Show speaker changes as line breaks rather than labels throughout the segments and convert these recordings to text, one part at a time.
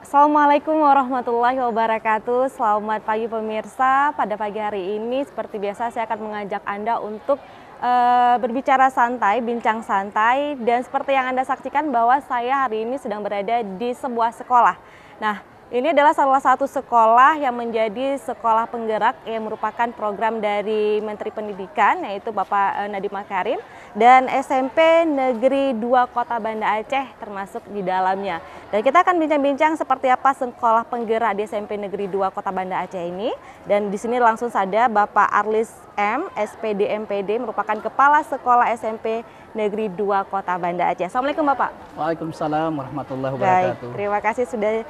Assalamualaikum warahmatullahi wabarakatuh. Selamat pagi pemirsa. Pada pagi hari ini seperti biasa saya akan mengajak Anda untuk berbicara santai, bincang santai. Dan seperti yang Anda saksikan bahwa saya hari ini sedang berada di sebuah sekolah. Nah, ini adalah salah satu sekolah yang menjadi sekolah penggerak yang merupakan program dari Menteri Pendidikan, yaitu Bapak Nadiem Makarim, dan SMP Negeri 2 Kota Banda Aceh termasuk di dalamnya. Dan kita akan bincang-bincang seperti apa sekolah penggerak di SMP Negeri 2 Kota Banda Aceh ini. Dan di sini langsung saja Bapak Arlis M, SPD MPD, merupakan Kepala Sekolah SMP Negeri 2 Kota Banda Aceh. Assalamualaikum Bapak.
Waalaikumsalam warahmatullahi wabarakatuh.
Baik, terima kasih sudah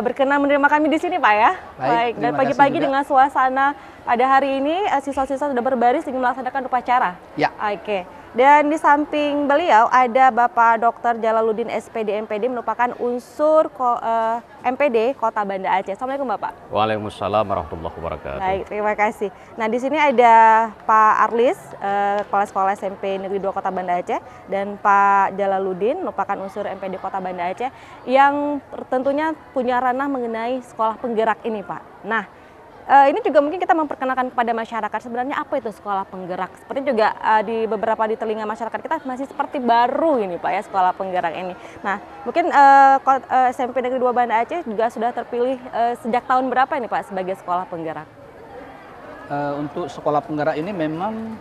berkenan menerima kami di sini Pak ya. Baik, dan pagi-pagi dengan suasana pada hari ini siswa-siswa sudah berbaris ingin melaksanakan upacara.
Ya.
Oke. Dan di samping beliau ada Bapak Dr. Jalaluddin SPD MPD, merupakan unsur MPD Kota Banda Aceh. Assalamualaikum Bapak.
Waalaikumsalam warahmatullahi wabarakatuh.
Baik, terima kasih. Nah, di sini ada Pak Arlis, Kepala Sekolah SMP Negeri 2 Kota Banda Aceh, dan Pak Jalaluddin merupakan unsur MPD Kota Banda Aceh yang tentunya punya ranah mengenai sekolah penggerak ini, Pak. Nah, ini juga mungkin kita memperkenalkan kepada masyarakat sebenarnya apa itu sekolah penggerak. Seperti juga di beberapa di telinga masyarakat kita masih seperti baru ini Pak ya sekolah penggerak ini. Nah, mungkin SMP Negeri 2 Banda Aceh juga sudah terpilih sejak tahun berapa ini Pak sebagai sekolah penggerak?
Untuk sekolah penggerak ini memang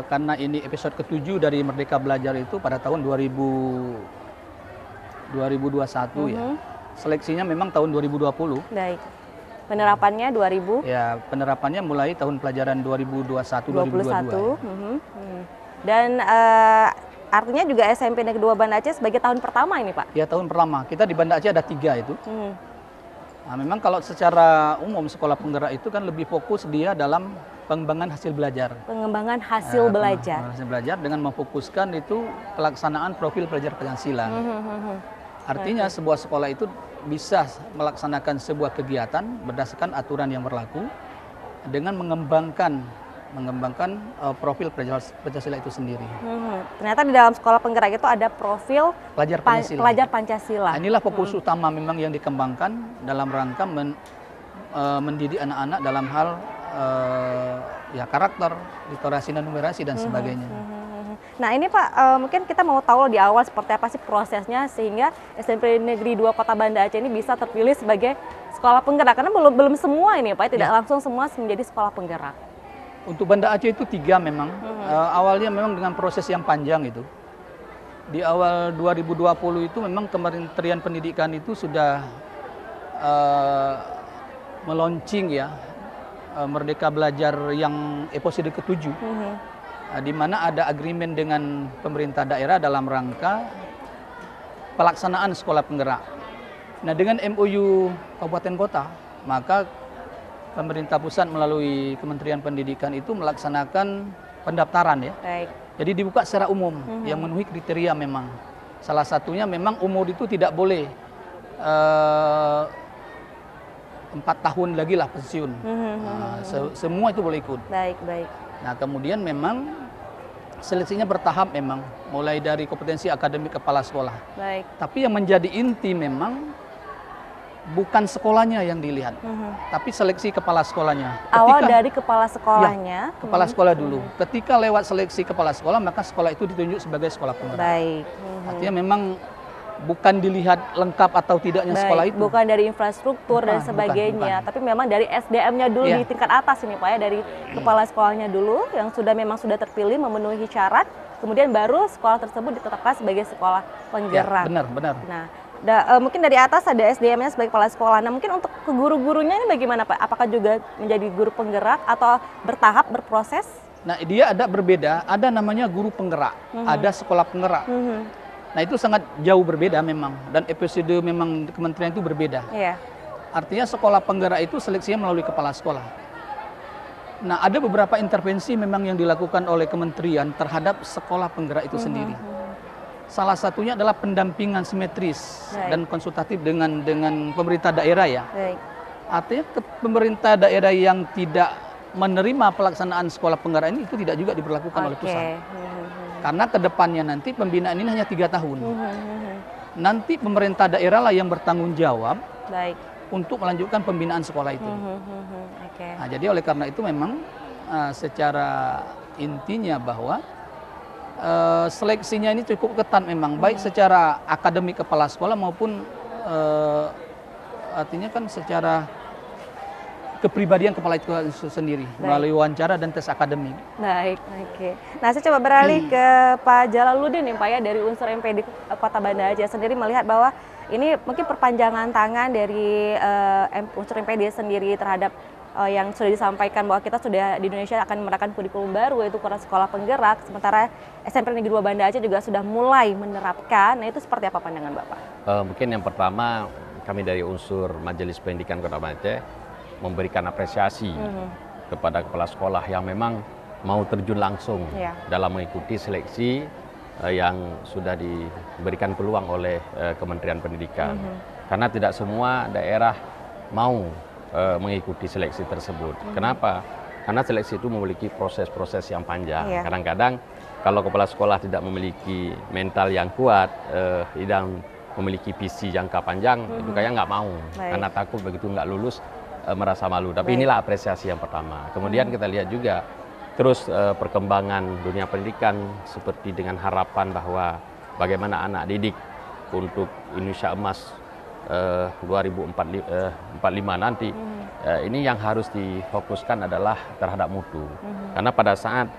karena ini episode ke-7 dari Merdeka Belajar itu pada tahun 2021 ya. Seleksinya memang tahun 2020.
Baik. Penerapannya 2000?
Ya, penerapannya mulai tahun pelajaran 2021-2022.
Dan artinya juga SMP Negeri 2 Banda Aceh sebagai tahun pertama ini Pak?
Ya, tahun pertama. Kita di Banda Aceh ada 3 itu. Nah, memang kalau secara umum sekolah penggerak itu kan lebih fokus dia dalam pengembangan hasil belajar.
Pengembangan hasil belajar.
Hasil belajar dengan memfokuskan itu pelaksanaan profil pelajar Pancasila. Artinya sebuah sekolah itu bisa melaksanakan sebuah kegiatan berdasarkan aturan yang berlaku dengan mengembangkan profil Pancasila itu sendiri.
Ternyata di dalam sekolah penggerak itu ada profil pelajar Pancasila.
Nah, inilah fokus utama memang yang dikembangkan dalam rangka mendidik anak-anak dalam hal ya karakter, literasi dan numerasi dan sebagainya.
Nah ini Pak, mungkin kita mau tahu di awal seperti apa sih prosesnya sehingga SMP Negeri 2 Kota Banda Aceh ini bisa terpilih sebagai sekolah penggerak. Karena belum semua ini Pak, tidak langsung semua menjadi sekolah penggerak.
Untuk Banda Aceh itu 3 memang. Awalnya memang dengan proses yang panjang itu. Di awal 2020 itu memang Kementerian Pendidikan itu sudah meluncing ya Merdeka Belajar yang episode ke-7. Di mana ada agreement dengan pemerintah daerah dalam rangka pelaksanaan sekolah penggerak. Nah, dengan MOU Kabupaten Kota, maka pemerintah pusat melalui Kementerian Pendidikan itu melaksanakan pendaftaran ya. Baik. Jadi dibuka secara umum yang memenuhi kriteria memang. Salah satunya memang umur itu tidak boleh 4 tahun lagi lah pensiun. Semua itu boleh ikut.
Baik, baik.
Nah, kemudian memang seleksinya bertahap memang, mulai dari kompetensi akademik kepala sekolah.
Baik.
Tapi yang menjadi inti memang bukan sekolahnya yang dilihat, tapi seleksi kepala sekolahnya.
Awal dari kepala sekolahnya.
Ya, kepala sekolah dulu. Ketika lewat seleksi kepala sekolah, maka sekolah itu ditunjuk sebagai sekolah penggerak.
Baik.
Artinya memang bukan dilihat lengkap atau tidaknya sekolah itu.
Bukan dari infrastruktur dan sebagainya, tapi memang dari SDM-nya dulu di tingkat atas ini Pak ya, dari kepala sekolahnya dulu yang memang sudah terpilih memenuhi syarat, kemudian baru sekolah tersebut ditetapkan sebagai sekolah penggerak.
Ya, benar.
Nah, mungkin dari atas ada SDM-nya sebagai kepala sekolah. Nah, mungkin untuk ke guru-gurunya ini bagaimana Pak? Apakah juga menjadi guru penggerak atau bertahap berproses?
Nah, dia ada berbeda, ada namanya guru penggerak, ada sekolah penggerak. Nah, itu sangat jauh berbeda memang, dan episode memang kementerian itu berbeda. Iya. Artinya sekolah penggerak itu seleksinya melalui kepala sekolah. Nah, ada beberapa intervensi memang yang dilakukan oleh kementerian terhadap sekolah penggerak itu sendiri. Salah satunya adalah pendampingan simetris dan konsultatif dengan pemerintah daerah ya. Baik. Artinya pemerintah daerah yang tidak menerima pelaksanaan sekolah penggerak ini itu tidak juga diberlakukan oleh pusat. Karena kedepannya nanti pembinaan ini hanya 3 tahun. nanti pemerintah daerah lah yang bertanggung jawab
Baik.
untuk melanjutkan pembinaan sekolah itu.
Okay.
Nah, jadi oleh karena itu memang secara intinya bahwa seleksinya ini cukup ketat memang, baik secara akademik kepala sekolah maupun artinya kan secara kepribadian kepala itu sendiri. Baik. Melalui wawancara dan tes akademik.
Baik, oke. Nah, saya coba beralih ke Pak Jalaluddin nih Pak ya, dari unsur MPD Kota Banda Aceh sendiri melihat bahwa ini mungkin perpanjangan tangan dari unsur MPD sendiri terhadap yang sudah disampaikan bahwa kita sudah di Indonesia akan menerapkan kurikulum baru yaitu sekolah penggerak, sementara SMP Negeri 2 Banda Aceh juga sudah mulai menerapkan. Nah, itu seperti apa pandangan Bapak?
Mungkin yang pertama kami dari unsur Majelis Pendidikan Kota Banda Aceh memberikan apresiasi kepada kepala sekolah yang memang mau terjun langsung dalam mengikuti seleksi yang sudah diberikan peluang oleh Kementerian Pendidikan. Karena tidak semua daerah mau mengikuti seleksi tersebut. Kenapa? Karena seleksi itu memiliki proses-proses yang panjang. Kadang-kadang kalau kepala sekolah tidak memiliki mental yang kuat dan memiliki visi jangka panjang, itu kayak nggak mau. Karena takut begitu nggak lulus merasa malu. Tapi inilah apresiasi yang pertama. Kemudian kita lihat juga terus perkembangan dunia pendidikan seperti dengan harapan bahwa bagaimana anak didik untuk Indonesia Emas 2045 nanti, ini yang harus difokuskan adalah terhadap mutu. Karena pada saat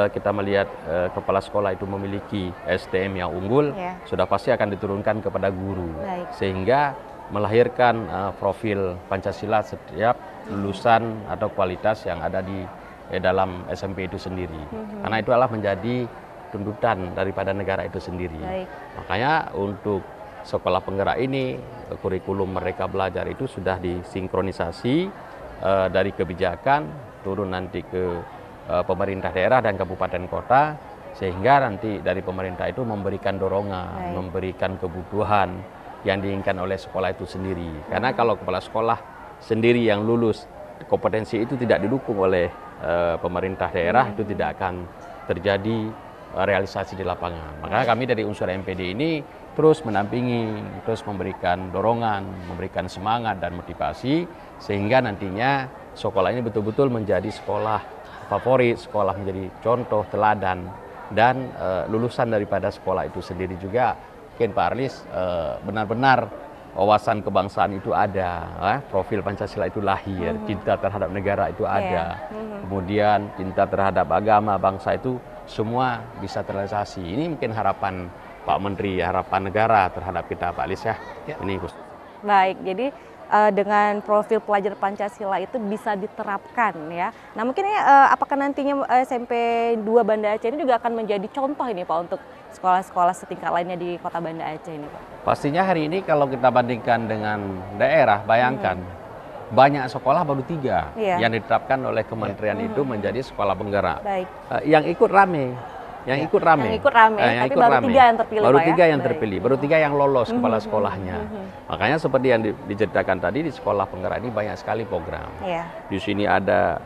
kita melihat kepala sekolah itu memiliki SDM yang unggul, sudah pasti akan diturunkan kepada guru. Sehingga melahirkan profil Pancasila setiap lulusan atau kualitas yang ada di dalam SMP itu sendiri. Karena itu adalah menjadi tuntutan daripada negara itu sendiri. Makanya untuk sekolah penggerak ini, kurikulum mereka belajar itu sudah disinkronisasi dari kebijakan turun nanti ke pemerintah daerah dan kabupaten kota, sehingga nanti dari pemerintah itu memberikan dorongan, memberikan kebutuhan yang diinginkan oleh sekolah itu sendiri. Karena kalau kepala sekolah sendiri yang lulus, kompetensi itu tidak didukung oleh pemerintah daerah, itu tidak akan terjadi realisasi di lapangan. Maka kami dari unsur MPD ini terus mendampingi, terus memberikan dorongan, memberikan semangat dan motivasi, sehingga nantinya sekolah ini betul-betul menjadi sekolah favorit, sekolah menjadi contoh, teladan, dan lulusan daripada sekolah itu sendiri juga mungkin Pak Arlis benar-benar wawasan kebangsaan itu ada, profil Pancasila itu lahir, cinta terhadap negara itu ada, kemudian cinta terhadap agama, bangsa itu semua bisa terrealisasi. Ini mungkin harapan Pak Menteri, harapan negara terhadap kita Pak Arlis ya. Ini khusus.
Baik, jadi dengan profil pelajar Pancasila itu bisa diterapkan ya. Nah mungkin apakah nantinya SMP 2 Banda Aceh ini juga akan menjadi contoh ini Pak untuk sekolah-sekolah setingkat lainnya di Kota Banda Aceh ini Pak?
Pastinya hari ini kalau kita bandingkan dengan daerah, bayangkan banyak sekolah baru 3 yang ditetapkan oleh kementerian itu menjadi sekolah penggerak. Yang ikut rame. Yang ikut rame,
tapi baru 3 yang terpilih.
Baru 3 yang terpilih, baru 3 yang lolos kepala sekolahnya. Makanya seperti yang diceritakan tadi, di sekolah penggerak ini banyak sekali program. Di sini ada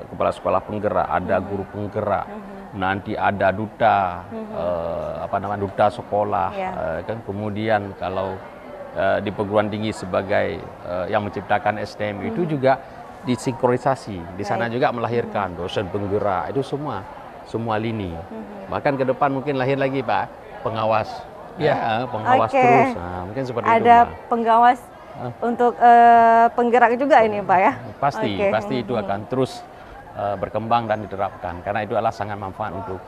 kepala sekolah penggerak, ada guru penggerak, nanti ada duta, duta sekolah, kan. Kemudian kalau di perguruan tinggi sebagai yang menciptakan SDM itu juga disinkronisasi. Di sana juga melahirkan dosen penggerak, itu semua lini. Bahkan ke depan mungkin lahir lagi Pak pengawas, pengawas terus. Nah, mungkin seperti itu.
Ada pengawas untuk penggerak juga ini Pak ya?
Pasti itu akan terus berkembang dan diterapkan karena itu adalah sangat manfaat untuk.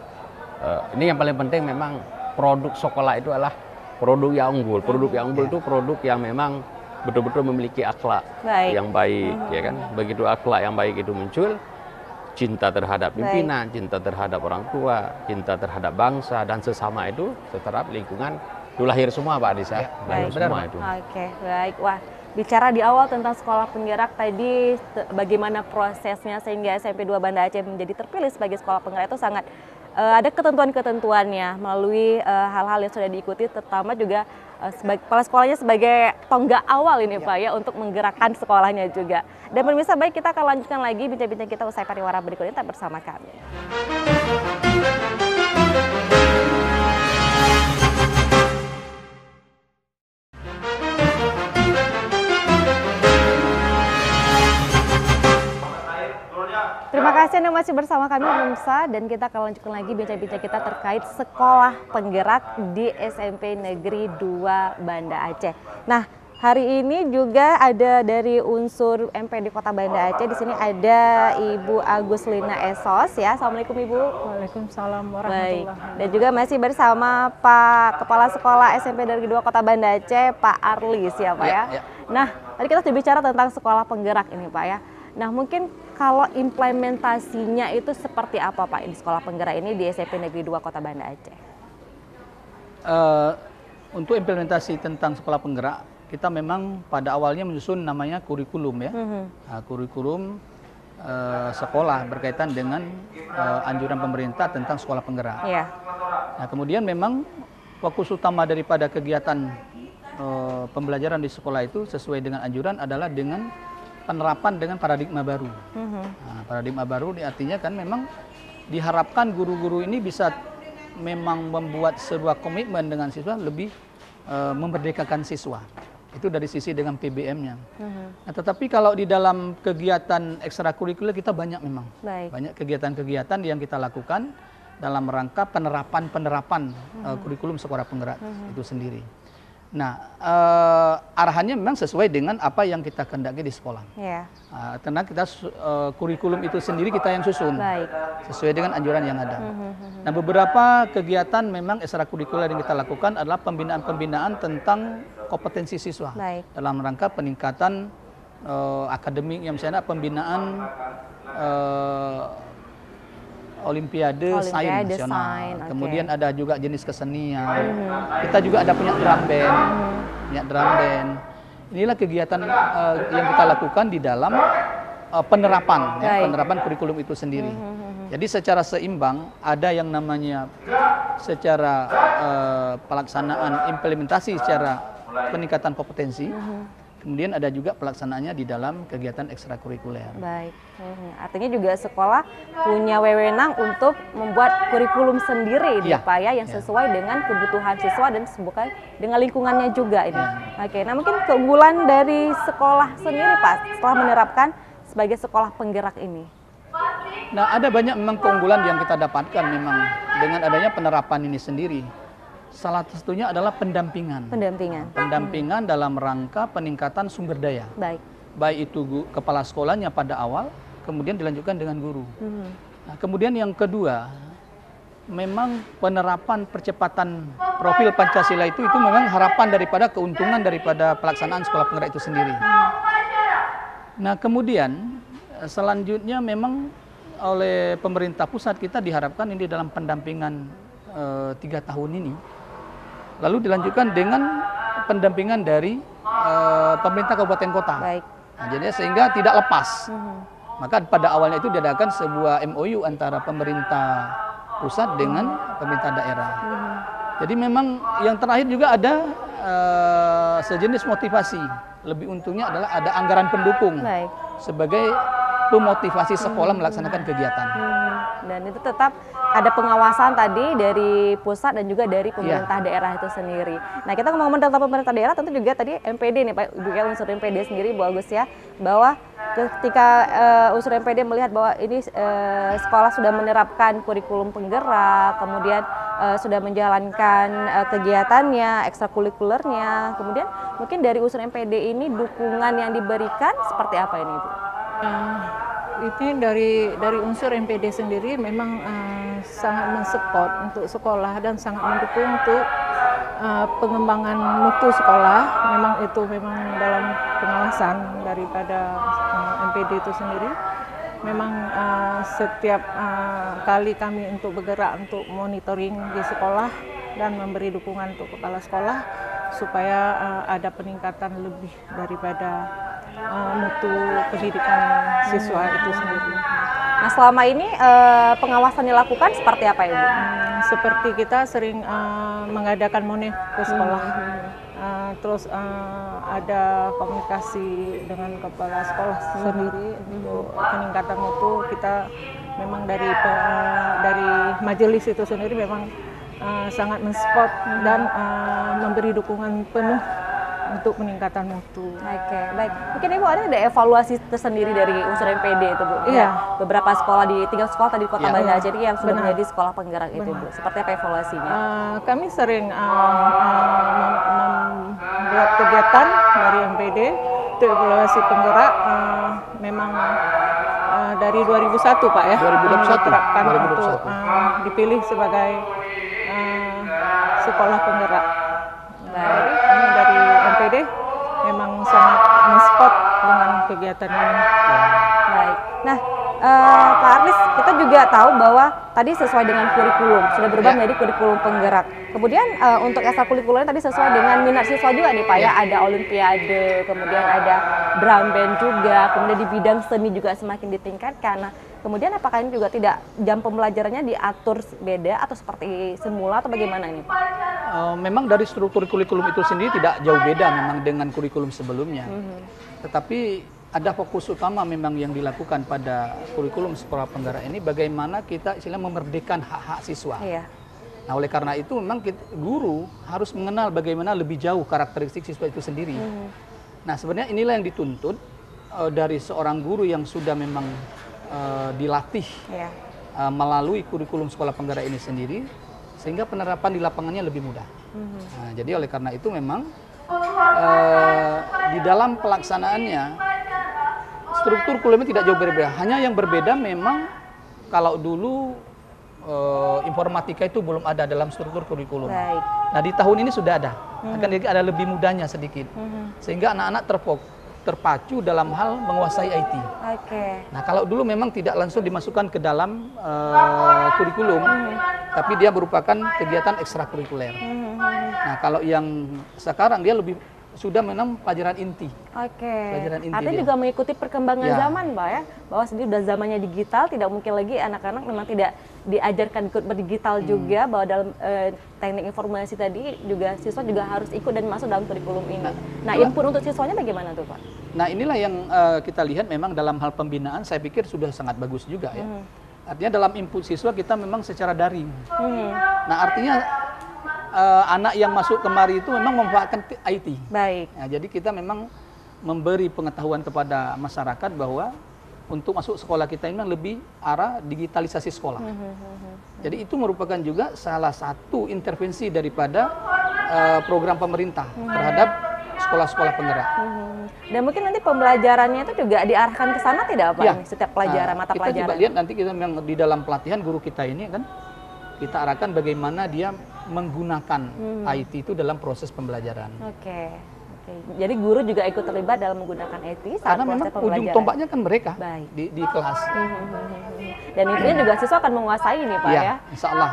Ini yang paling penting memang produk sekolah itu adalah produk yang unggul. Produk yang unggul itu produk yang memang betul-betul memiliki akhlak yang baik, ya kan? Begitu akhlak yang baik itu muncul, cinta terhadap pimpinan, cinta terhadap orang tua, cinta terhadap bangsa dan sesama itu terhadap lingkungan itu lahir semua Pak Adisa. Lahir semua itu.
Baik. Wah, bicara di awal tentang sekolah penggerak tadi, bagaimana prosesnya sehingga SMP 2 Banda Aceh menjadi terpilih sebagai sekolah penggerak itu sangat ada ketentuan-ketentuannya melalui hal-hal yang sudah diikuti, terutama juga kepala sekolahnya sebagai tonggak awal ini Pak ya untuk menggerakkan sekolahnya juga. Dan pemirsa, baik, kita akan lanjutkan lagi bincang-bincang kita usai pariwara berikut ini, tetap bersama kami. Anda masih bersama kami pemirsa, dan kita akan lanjutkan lagi bincang-bincang kita terkait sekolah penggerak di SMP Negeri 2 Banda Aceh. Nah, hari ini juga ada dari unsur MPD Kota Banda Aceh. Di sini ada Ibu Aguslina Esos ya. Assalamualaikum Ibu.
Waalaikumsalam warahmatullahi wabarakatuh.
Dan juga masih bersama Pak Kepala Sekolah SMP Negeri 2 Kota Banda Aceh, Pak Arlis ya Pak ya. Nah, tadi kita sudah bicara tentang sekolah penggerak ini Pak ya. Nah, mungkin kalau implementasinya itu seperti apa Pak di sekolah penggerak ini di SMP Negeri 2 Kota Banda Aceh?
Untuk implementasi tentang sekolah penggerak, kita memang pada awalnya menyusun namanya kurikulum ya. Kurikulum sekolah berkaitan dengan anjuran pemerintah tentang sekolah penggerak. Nah, kemudian memang fokus utama daripada kegiatan pembelajaran di sekolah itu sesuai dengan anjuran adalah dengan penerapan dengan paradigma baru. Nah, paradigma baru artinya kan memang diharapkan guru-guru ini bisa memang membuat sebuah komitmen dengan siswa, lebih memerdekakan siswa. Itu dari sisi dengan PBM-nya. Nah, tetapi kalau di dalam kegiatan ekstrakurikuler kita banyak memang. Banyak kegiatan-kegiatan yang kita lakukan dalam rangka penerapan kurikulum sekolah penggerak itu sendiri. Nah, arahannya memang sesuai dengan apa yang kita kehendaki di sekolah. Karena kita kurikulum itu sendiri kita yang susun, sesuai dengan anjuran yang ada. Nah, beberapa kegiatan memang ekstrakurikuler yang kita lakukan adalah pembinaan-pembinaan tentang kompetensi siswa dalam rangka peningkatan akademik, yang misalnya pembinaan Olimpiade Sains Nasional. Kemudian ada juga jenis kesenian. Kita juga ada punya drum band. Inilah kegiatan yang kita lakukan di dalam penerapan kurikulum itu sendiri. Jadi secara seimbang ada yang namanya secara pelaksanaan implementasi secara peningkatan kompetensi. Kemudian ada juga pelaksanaannya di dalam kegiatan ekstrakurikuler.
Baik, artinya juga sekolah punya wewenang untuk membuat kurikulum sendiri, Pak ya, yang sesuai dengan kebutuhan siswa dan sesuai dengan lingkungannya juga ini. Oke, nah mungkin keunggulan dari sekolah sendiri Pak setelah menerapkan sebagai sekolah penggerak ini.
Nah, ada banyak memang keunggulan yang kita dapatkan memang dengan adanya penerapan ini sendiri. Salah satunya adalah pendampingan. Pendampingan dalam rangka peningkatan sumber daya. Baik itu kepala sekolahnya pada awal, kemudian dilanjutkan dengan guru. Nah, kemudian yang kedua, memang penerapan percepatan profil Pancasila itu memang harapan daripada keuntungan daripada pelaksanaan sekolah penggerak itu sendiri. Nah, kemudian selanjutnya memang oleh pemerintah pusat kita diharapkan ini dalam pendampingan 3 tahun ini. Lalu dilanjutkan dengan pendampingan dari pemerintah kabupaten kota. Nah, jadi sehingga tidak lepas. Maka pada awalnya itu diadakan sebuah MOU antara pemerintah pusat dengan pemerintah daerah. Jadi memang yang terakhir juga ada sejenis motivasi. Lebih untungnya adalah ada anggaran pendukung sebagai pemotivasi sekolah melaksanakan kegiatan.
Dan itu tetap ada pengawasan tadi dari pusat dan juga dari pemerintah daerah itu sendiri. Nah, kita ngomong tentang pemerintah daerah, tentu juga tadi MPD nih Pak, juga unsur MPD sendiri Bu Agus ya, bahwa ketika unsur MPD melihat bahwa ini sekolah sudah menerapkan kurikulum penggerak, kemudian sudah menjalankan kegiatannya, ekstrakurikulernya, kemudian mungkin dari unsur MPD ini dukungan yang diberikan seperti apa ini Bu?
Ini dari unsur MPD sendiri memang sangat mensupport untuk sekolah dan sangat mendukung untuk pengembangan mutu sekolah. Memang dalam pengawasan daripada MPD itu sendiri. Memang setiap kali kami untuk bergerak untuk monitoring di sekolah dan memberi dukungan untuk kepala sekolah supaya ada peningkatan lebih daripada mutu pendidikan siswa itu sendiri.
Nah, selama ini pengawasan dilakukan seperti apa Ibu?
Seperti kita sering mengadakan monef ke sekolah, terus ada komunikasi dengan kepala sekolah sendiri untuk peningkatan mutu. Kita memang dari majelis itu sendiri memang sangat mensupport dan memberi dukungan penuh untuk peningkatan mutu.
Oke, baik. Mungkin Ibu ada evaluasi tersendiri dari unsur MPD itu, Bu?
Iya.
Beberapa sekolah di 3 sekolah tadi di Kota Banda Aceh yang sudah
Benar.
menjadi sekolah penggerak itu, Bu. Seperti apa evaluasinya?
Kami sering membuat kegiatan dari MPD untuk evaluasi penggerak. Memang dari 2001 Pak ya,
2021.
diterapkan
2021.
untuk dipilih sebagai sekolah penggerak. Jadi kami dari MPD memang sangat men-support dengan kegiatan ini.
Baik. Nah, Pak Arlis, kita juga tahu bahwa tadi sesuai dengan kurikulum, sudah berubah menjadi kurikulum penggerak. Kemudian untuk ekstrakurikuler tadi sesuai dengan minat siswa juga nih Pak ya, ada olimpiade, kemudian ada drum band juga, kemudian di bidang seni juga semakin ditingkatkan. Nah, kemudian apakah ini juga tidak jam pembelajarannya diatur beda atau seperti semula atau bagaimana ini Pak?
Memang dari struktur kurikulum itu sendiri tidak jauh beda memang dengan kurikulum sebelumnya. Tetapi ada fokus utama memang yang dilakukan pada kurikulum sekolah penggerak ini, bagaimana kita istilahnya memerdekakan hak-hak siswa.
Iya.
Nah, oleh karena itu memang guru harus mengenal bagaimana lebih jauh karakteristik siswa itu sendiri. Nah, sebenarnya inilah yang dituntut dari seorang guru yang sudah memang dilatih melalui kurikulum sekolah penggerak ini sendiri, sehingga penerapan di lapangannya lebih mudah. Nah, jadi oleh karena itu memang di dalam pelaksanaannya struktur kurikulumnya tidak jauh berbeda. Hanya yang berbeda memang kalau dulu informatika itu belum ada dalam struktur kurikulum.
Baik.
Nah, di tahun ini sudah ada. Akan ada lebih mudahnya sedikit. Sehingga anak-anak terpacu dalam hal menguasai IT.
Oke.
Nah, kalau dulu memang tidak langsung dimasukkan ke dalam kurikulum, tapi dia merupakan kegiatan ekstrakurikuler. Nah, kalau yang sekarang dia lebih sudah memang pelajaran inti.
Oke.
Pelajaran inti
Artinya
dia.
juga mengikuti perkembangan
Ya.
zaman, Pak ya. Bahwa sendiri udah zamannya digital, tidak mungkin lagi anak-anak memang tidak diajarkan ikut berdigital juga, bahwa dalam teknik informasi tadi juga siswa juga harus ikut dan masuk dalam kurikulum ini. Nah, input untuk siswanya bagaimana tuh, Pak?
Nah, inilah yang kita lihat memang dalam hal pembinaan saya pikir sudah sangat bagus juga ya. Artinya dalam input siswa kita memang secara daring. Nah, artinya anak yang masuk kemari itu memang memanfaatkan IT.
Baik.
Nah, jadi kita memang memberi pengetahuan kepada masyarakat bahwa untuk masuk sekolah kita ini lebih arah digitalisasi sekolah. Jadi itu merupakan juga salah satu intervensi daripada program pemerintah terhadap sekolah-sekolah penggerak.
Dan mungkin nanti pembelajarannya itu juga diarahkan ke sana tidak, Pak?
Ya.
Nih, setiap pelajaran, mata
kita
pelajaran.
coba lihat nanti kita memang di dalam pelatihan guru kita ini kan kita arahkan bagaimana dia menggunakan IT itu dalam proses pembelajaran.
Oke. Jadi guru juga ikut terlibat dalam menggunakan IT saat
Karena
proses
memang ujung
pembelajaran.
tombaknya kan mereka
Baik.
di kelas.
Dan intinya juga siswa akan menguasai ini, Pak ya.
Insya Allah.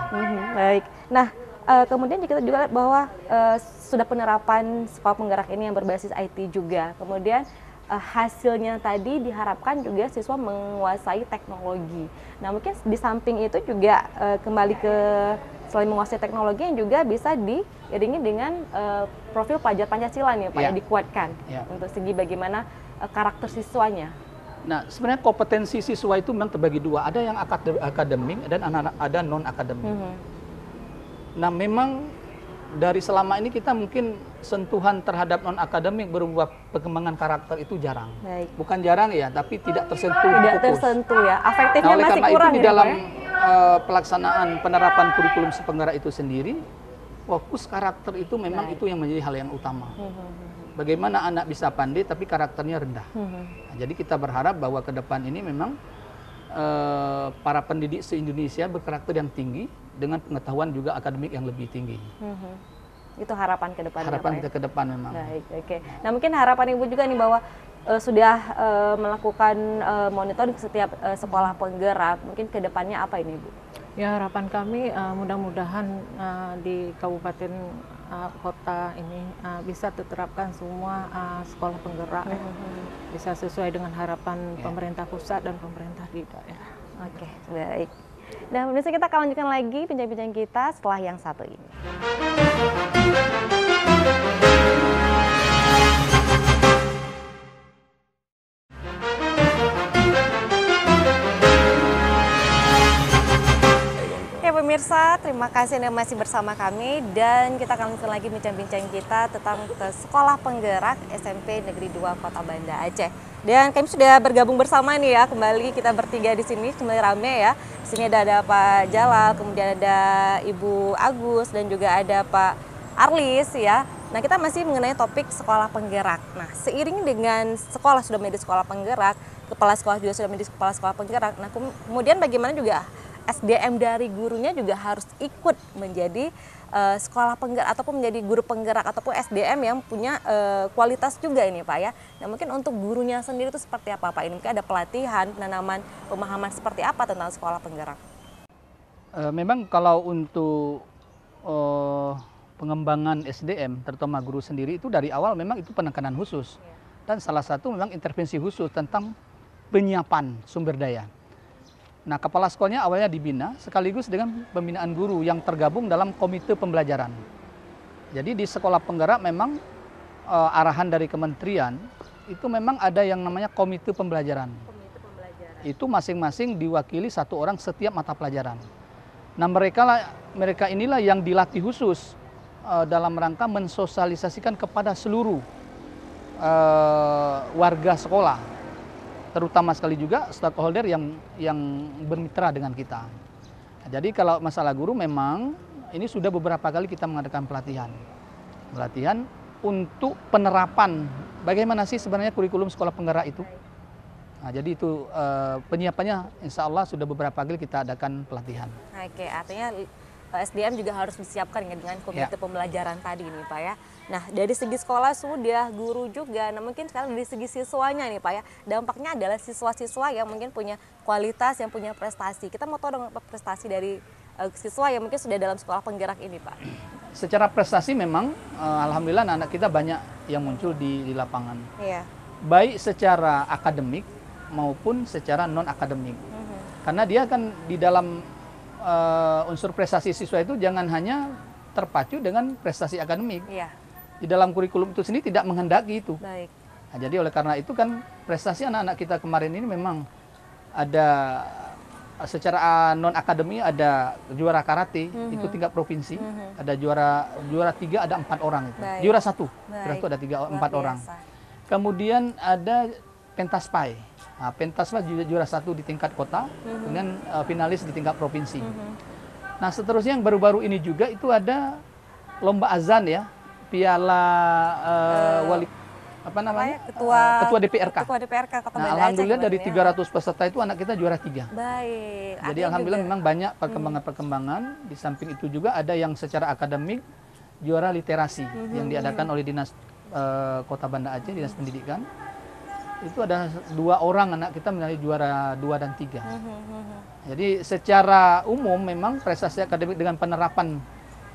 Baik. Nah, kemudian kita juga lihat bahwa sudah penerapan sekolah penggerak ini yang berbasis IT juga. Kemudian hasilnya tadi diharapkan juga siswa menguasai teknologi. Nah, mungkin di samping itu juga kembali ke selain menguasai teknologi yang juga bisa diiringi dengan profil pelajar Pancasila nih Pak, yang dikuatkan untuk segi bagaimana karakter siswanya.
Nah, sebenarnya kompetensi siswa itu memang terbagi dua. Ada yang akademik dan ada non akademik. Nah, memang dari selama ini kita mungkin sentuhan terhadap non akademik berupa perkembangan karakter itu jarang.
Baik.
Bukan jarang ya, tapi tidak tersentuh.
Tidak
fokus.
tersentuh ya, afektifnya
oleh
masih
karena
kurang
itu di
ya,
dalam
Pak ya?
pelaksanaan penerapan kurikulum penggerak itu sendiri, fokus karakter itu memang itu yang menjadi hal yang utama. Bagaimana anak bisa pandai tapi karakternya rendah. Nah, jadi kita berharap bahwa ke depan ini memang para pendidik se-Indonesia berkarakter yang tinggi dengan pengetahuan juga akademik yang lebih tinggi.
Itu harapan ke depan.
Harapan kita ke depan memang.
Baik, oke. Nah, mungkin harapan Ibu juga nih bahwa sudah melakukan monitoring setiap sekolah penggerak. Mungkin ke depannya apa ini, Bu?
Ya, harapan kami mudah-mudahan di kabupaten kota ini bisa diterapkan semua sekolah penggerak bisa sesuai dengan harapan pemerintah pusat dan pemerintah di daerah.
Oke, baik. Dan pemirsa, kita akan lanjutkan lagi bincang-bincang kita setelah yang satu ini. Ya pemirsa, terima terima kasih Anda masih bersama kami dan kita akan lanjutkan lagi bincang-bincang kita tentang Sekolah Penggerak SMP Negeri 2 Kota Banda Aceh. Dan kami sudah bergabung bersama nih ya, kembali kita bertiga di sini, kembali rame ya. Di sini ada Pak Jalal, kemudian ada Ibu Agus dan juga ada Pak Arlis ya. Nah, kita masih mengenai topik sekolah penggerak. Nah, seiring dengan sekolah sudah menjadi sekolah penggerak, kepala sekolah juga sudah menjadi kepala sekolah penggerak. Nah, kemudian bagaimana juga SDM dari gurunya juga harus ikut menjadi sekolah penggerak ataupun menjadi guru penggerak ataupun SDM yang punya kualitas juga ini Pak ya. Nah, mungkin untuk gurunya sendiri itu seperti apa Pak? Ini mungkin ada pelatihan, penanaman, pemahaman seperti apa tentang sekolah penggerak?
Memang kalau untuk pengembangan SDM, terutama guru sendiri itu dari awal memang itu penekanan khusus. Dan salah satu memang intervensi khusus tentang penyiapan sumber daya. Nah, kepala sekolahnya awalnya dibina sekaligus dengan pembinaan guru yang tergabung dalam komite pembelajaran. Jadi di sekolah penggerak memang arahan dari kementerian itu memang ada yang namanya komite pembelajaran. Itu masing-masing diwakili satu orang setiap mata pelajaran. Nah, mereka inilah yang dilatih khusus dalam rangka mensosialisasikan kepada seluruh warga sekolah, terutama sekali juga stakeholder yang bermitra dengan kita. Nah, jadi kalau masalah guru memang ini sudah beberapa kali kita mengadakan pelatihan untuk penerapan bagaimana sih sebenarnya kurikulum sekolah penggerak itu. Nah, jadi itu penyiapannya insya Allah sudah beberapa kali kita adakan pelatihan.
Oke, artinya SDM juga harus disiapkan dengan komite pembelajaran tadi nih Pak ya. Nah, dari segi sekolah sudah, guru juga. Nah, mungkin sekarang dari segi siswanya nih Pak ya, dampaknya adalah siswa-siswa yang mungkin punya kualitas, yang punya prestasi. Kita mau tahu dong prestasi dari siswa yang mungkin sudah dalam sekolah penggerak ini Pak.
Secara prestasi memang alhamdulillah anak kita banyak yang muncul di lapangan.
Iya.
Baik secara akademik maupun secara non akademik. Karena dia kan di dalam unsur prestasi siswa itu jangan hanya terpacu dengan prestasi akademik.
Iya.
Di dalam kurikulum itu sendiri tidak menghendaki itu.
Baik.
Nah, jadi oleh karena itu kan prestasi anak-anak kita kemarin ini memang ada secara non akademi ada juara karate itu tingkat provinsi, ada juara 3 ada 4 orang itu.
Baik.
Juara 1
Baik.
ada 4 orang.
Biasa.
Kemudian ada pentaspai. Nah, pentaspai juga juara 1 di tingkat kota, kemudian finalis di tingkat provinsi. Nah, seterusnya yang baru-baru ini juga itu ada lomba azan ya, piala wali apa namanya? Ketua DPRK.
Ketua DPRK Kota Banda Aceh.
Alhamdulillah dari 300 peserta itu anak kita juara 3.
Baik.
Jadi alhamdulillah memang banyak perkembangan-perkembangan. Di samping itu juga ada yang secara akademik juara literasi yang diadakan oleh Dinas Kota Banda Aceh, Dinas Pendidikan. Itu ada 2 orang anak kita menjadi juara 2 dan 3. Jadi secara umum memang prestasi akademik dengan penerapan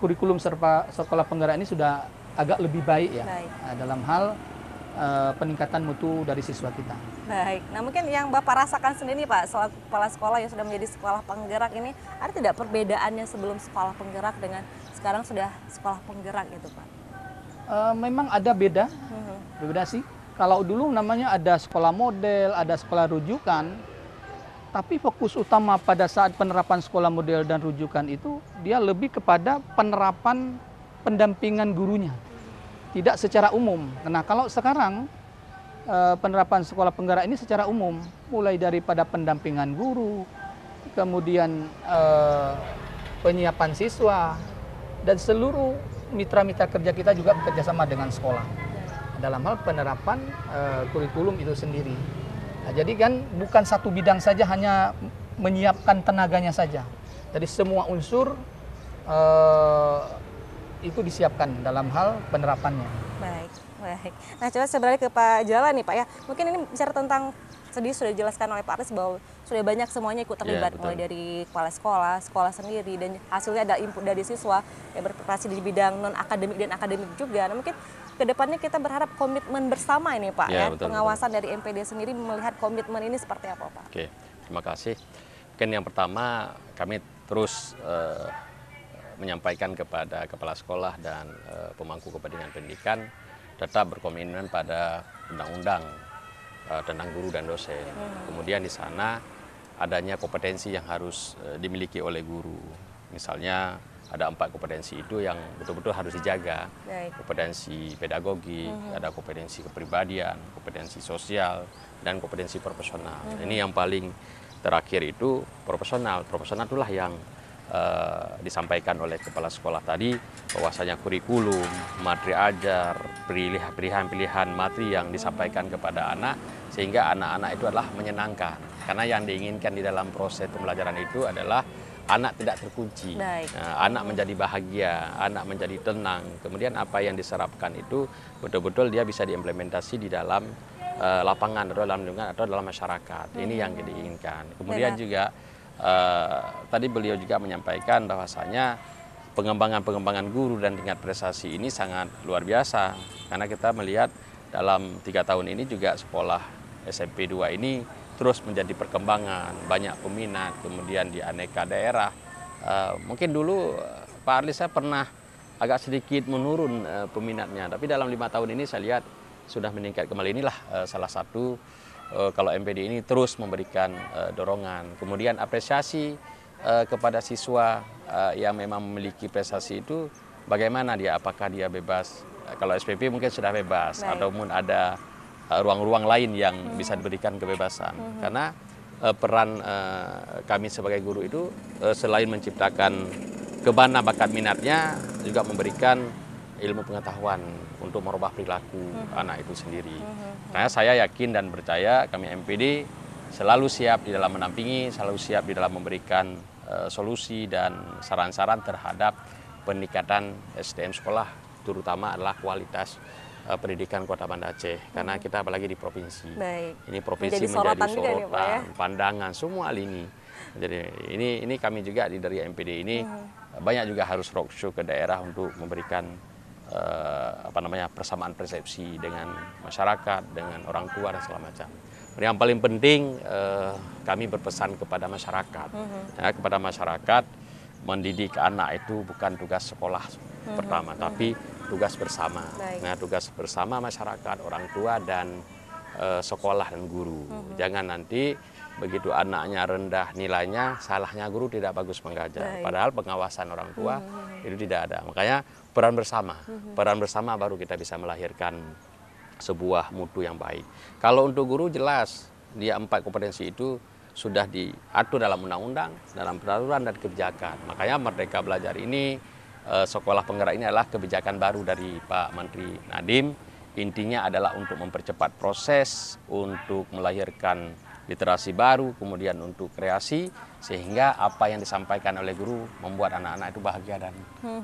kurikulum serta sekolah penggerak ini sudah agak lebih baik ya. Nah, dalam hal peningkatan mutu dari siswa kita.
Baik, nah mungkin yang Bapak rasakan sendiri Pak, selaku kepala sekolah yang sudah menjadi sekolah penggerak ini, ada tidak perbedaannya sebelum sekolah penggerak dengan sekarang sudah sekolah penggerak itu Pak?
Memang ada beda sih. Kalau dulu namanya ada sekolah model, ada sekolah rujukan, tapi fokus utama pada saat penerapan sekolah model dan rujukan itu dia lebih kepada penerapan pendampingan gurunya, tidak secara umum. Nah, kalau sekarang penerapan sekolah penggerak ini secara umum, mulai daripada pendampingan guru, kemudian penyiapan siswa, dan seluruh mitra-mitra kerja kita juga bekerjasama dengan sekolah dalam hal penerapan kurikulum itu sendiri. Nah, jadi kan bukan satu bidang saja hanya menyiapkan tenaganya saja. Jadi semua unsur itu disiapkan dalam hal penerapannya.
Baik, baik. Nah, coba sebenarnya ke Pak Jalal nih Pak ya. Mungkin ini bicara tentang tadi sudah dijelaskan oleh Pak Aris bahwa sudah banyak semuanya ikut terlibat, mulai dari kepala sekolah, sekolah sendiri, dan hasilnya ada input dari siswa yang berprestasi di bidang non akademik dan akademik juga. Nah, mungkin kedepannya kita berharap komitmen bersama ini Pak ya, pengawasan dari MPD sendiri melihat komitmen ini seperti apa Pak?
Oke, terima kasih. Mungkin yang pertama kami terus menyampaikan kepada kepala sekolah dan pemangku kepentingan pendidikan tetap berkomitmen pada undang-undang tentang guru dan dosen. Kemudian di sana adanya kompetensi yang harus dimiliki oleh guru. Misalnya ada 4 kompetensi itu yang betul-betul harus dijaga. Kompetensi pedagogi, ada kompetensi kepribadian, kompetensi sosial, dan kompetensi profesional. Ini yang paling terakhir itu profesional. Profesional itulah yang disampaikan oleh kepala sekolah tadi, bahwasanya kurikulum, materi ajar, pilihan-pilihan materi yang disampaikan kepada anak, sehingga anak-anak itu adalah menyenangkan. Karena yang diinginkan di dalam proses pembelajaran itu adalah anak tidak terkunci, anak menjadi bahagia, anak menjadi tenang. Kemudian apa yang diserapkan itu betul-betul dia bisa diimplementasi di dalam lapangan atau dalam lingkungan atau dalam masyarakat. Ini yang diinginkan. Kemudian juga tadi beliau juga menyampaikan bahwasanya pengembangan guru dan tingkat prestasi ini sangat luar biasa, karena kita melihat dalam 3 tahun ini juga sekolah SMP 2 ini terus menjadi perkembangan, banyak peminat, kemudian di aneka daerah. Mungkin dulu Pak Arlis saya pernah agak sedikit menurun peminatnya, tapi dalam 5 tahun ini saya lihat sudah meningkat kembali. Inilah salah satu kalau MPD ini terus memberikan dorongan. Kemudian apresiasi kepada siswa yang memang memiliki prestasi itu, bagaimana dia, apakah dia bebas, kalau SPP mungkin sudah bebas, ataupun ada ruang-ruang lain yang bisa diberikan kebebasan. Karena peran kami sebagai guru itu selain menciptakan kebana bakat minatnya, juga memberikan ilmu pengetahuan untuk merubah perilaku anak itu sendiri. Karena saya yakin dan percaya kami MPD selalu siap di dalam menampingi, selalu siap di dalam memberikan solusi dan saran-saran terhadap peningkatan SDM sekolah, terutama adalah kualitas pendidikan Kota Banda Aceh. Karena kita apalagi di provinsi. Ini provinsi menjadi sorotan, pandangan semua lini. Jadi ini kami juga dari MPD ini banyak juga harus roadshow ke daerah untuk memberikan persamaan persepsi dengan masyarakat, dengan orang tua dan segala macam. Yang paling penting kami berpesan kepada masyarakat, kepada masyarakat, mendidik anak itu bukan tugas sekolah pertama, tapi tugas bersama. Nah, tugas bersama masyarakat, orang tua dan sekolah dan guru. Jangan nanti begitu anaknya rendah nilainya, salahnya guru tidak bagus mengajar. Padahal pengawasan orang tua itu tidak ada. Makanya peran bersama baru kita bisa melahirkan sebuah mutu yang baik. Kalau untuk guru jelas, dia 4 kompetensi itu sudah diatur dalam undang-undang, dalam peraturan dan kebijakan. Makanya Merdeka Belajar ini, sekolah penggerak ini adalah kebijakan baru dari Pak Menteri Nadiem. Intinya adalah untuk mempercepat proses, untuk melahirkan literasi baru, kemudian untuk kreasi, sehingga apa yang disampaikan oleh guru membuat anak-anak itu bahagia dan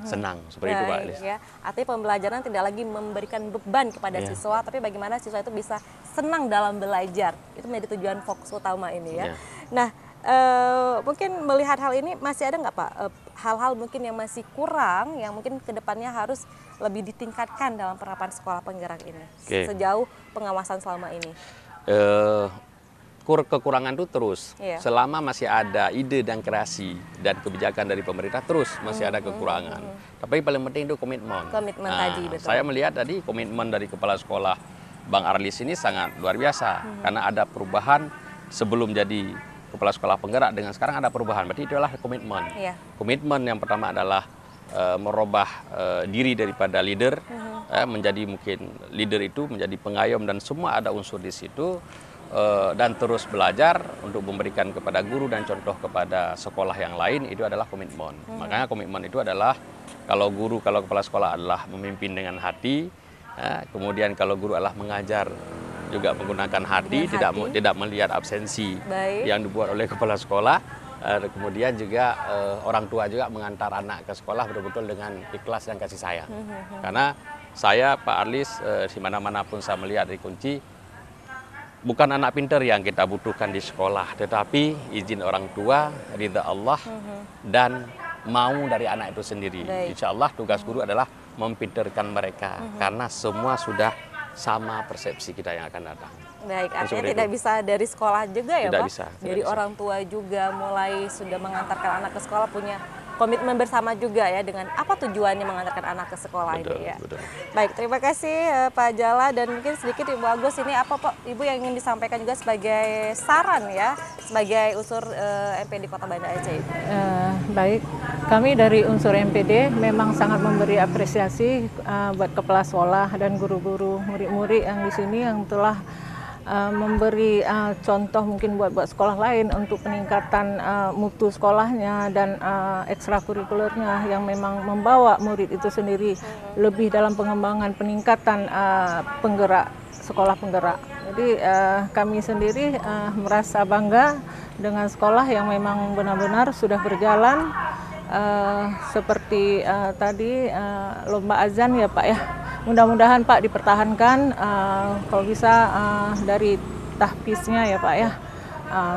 senang. Seperti itu Pak Elis.
Ya. Artinya pembelajaran tidak lagi memberikan beban kepada siswa, tapi bagaimana siswa itu bisa senang dalam belajar. Itu menjadi tujuan fokus utama ini ya. Nah, mungkin melihat hal ini masih ada nggak Pak hal-hal mungkin yang masih kurang, yang mungkin kedepannya harus lebih ditingkatkan dalam penerapan sekolah penggerak ini sejauh pengawasan selama ini?
Kekurangan itu terus, selama masih ada ide dan kreasi dan kebijakan dari pemerintah, terus masih ada kekurangan. Tapi paling penting itu komitmen.
Tadi, betul.
Saya melihat tadi komitmen dari kepala sekolah Bang Arlis ini sangat luar biasa, karena ada perubahan sebelum jadi kepala sekolah penggerak dengan sekarang ada perubahan. Berarti itu adalah komitmen. Komitmen yang pertama adalah merubah diri daripada leader, menjadi mungkin leader itu menjadi pengayom dan semua ada unsur di situ. Dan terus belajar untuk memberikan kepada guru dan contoh kepada sekolah yang lain, itu adalah komitmen. Makanya komitmen itu adalah kalau kepala sekolah adalah memimpin dengan hati, kemudian kalau guru adalah mengajar juga menggunakan hati, tidak melihat absensi yang dibuat oleh kepala sekolah. Kemudian juga orang tua juga mengantar anak ke sekolah betul-betul dengan ikhlas dan kasih sayang. Karena saya Pak Arlis di mana-mana pun saya melihat di kunci, bukan anak pintar yang kita butuhkan di sekolah, tetapi izin orang tua, ridha Allah, dan mau dari anak itu sendiri. Insya Allah tugas guru adalah mempintarkan mereka, karena semua sudah sama persepsi kita yang akan datang.
Baik, artinya tidak bisa dari sekolah juga ya Pak? Dari
bisa.
Orang tua juga mulai sudah mengantarkan anak ke sekolah, punya komitmen bersama juga ya dengan apa tujuannya mengantarkan anak ke sekolah ini ya.
Betul.
Baik, terima kasih Pak Jala, dan mungkin sedikit Ibu Agus, ini apa Pak Ibu yang ingin disampaikan juga sebagai saran ya sebagai unsur MPD Kota Banda Aceh?
Baik, Kami dari unsur MPD memang sangat memberi apresiasi buat kepala sekolah dan guru-guru, murid-murid yang di sini yang telah memberi contoh mungkin buat sekolah lain untuk peningkatan mutu sekolahnya dan ekstrakurikulernya yang memang membawa murid itu sendiri lebih dalam pengembangan peningkatan penggerak, sekolah penggerak. Jadi kami sendiri merasa bangga dengan sekolah yang memang benar-benar sudah berjalan. Seperti tadi lomba azan ya Pak ya, mudah-mudahan Pak dipertahankan kalau bisa dari tahfiznya ya Pak ya,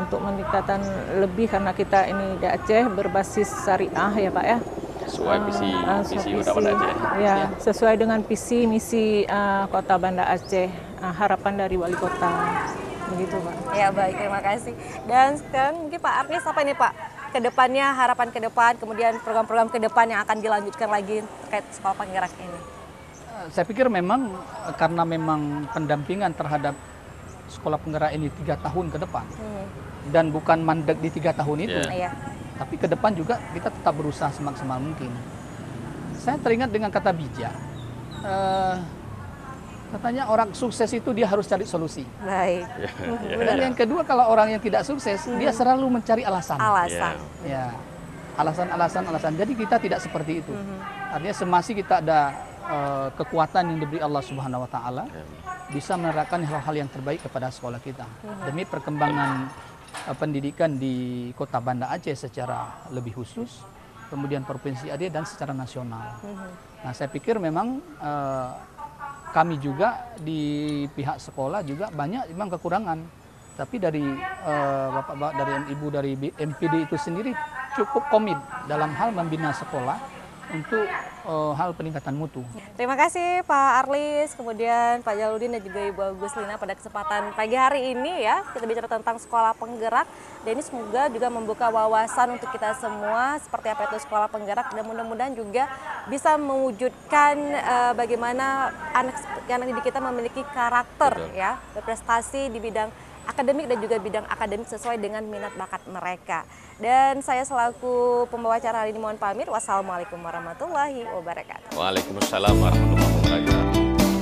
untuk meningkatkan lebih karena kita ini di Aceh berbasis syariah ya Pak ya.
Sesuai visi Kota Banda Aceh.
Ya, sesuai dengan visi misi Kota Banda Aceh, harapan dari Wali Kota. Begitu Pak.
Ya baik, terima kasih. Dan sekarang mungkin Pak Arnis apa ini Pak? Kedepannya, harapan ke depan, kemudian program-program ke depan yang akan dilanjutkan lagi terkait sekolah penggerak ini.
Saya pikir memang karena memang pendampingan terhadap sekolah penggerak ini 3 tahun ke depan dan bukan mandek di 3 tahun itu, tapi ke depan juga kita tetap berusaha semaksimal mungkin. Saya teringat dengan kata bijak. Katanya orang sukses itu dia harus cari solusi.
Baik.
Dan yang kedua, kalau orang yang tidak sukses, dia selalu mencari alasan. Ya, alasan. Jadi kita tidak seperti itu. Artinya semasi kita ada kekuatan yang diberi Allah Subhanahu Wa Taala, bisa menerapkan hal-hal yang terbaik kepada sekolah kita demi perkembangan pendidikan di Kota Banda Aceh secara lebih khusus, kemudian Provinsi Aceh dan secara nasional. Nah, saya pikir memang kami juga di pihak sekolah juga banyak memang kekurangan, tapi dari bapak-bapak dari ibu dari MPD itu sendiri cukup komit dalam hal membina sekolah untuk hal peningkatan mutu.
Terima kasih Pak Arlis, kemudian Pak Jaludin dan juga Ibu Aguslina pada kesempatan pagi hari ini ya, kita bicara tentang sekolah penggerak, dan ini semoga juga membuka wawasan untuk kita semua seperti apa itu sekolah penggerak, dan mudah-mudahan juga bisa mewujudkan bagaimana anak didik kita memiliki karakter ya, berprestasi di bidang akademik dan juga bidang akademik sesuai dengan minat bakat mereka. Dan saya selaku pembawa acara hari ini mohon pamit. Wassalamualaikum warahmatullahi wabarakatuh.
Waalaikumsalam warahmatullahi wabarakatuh.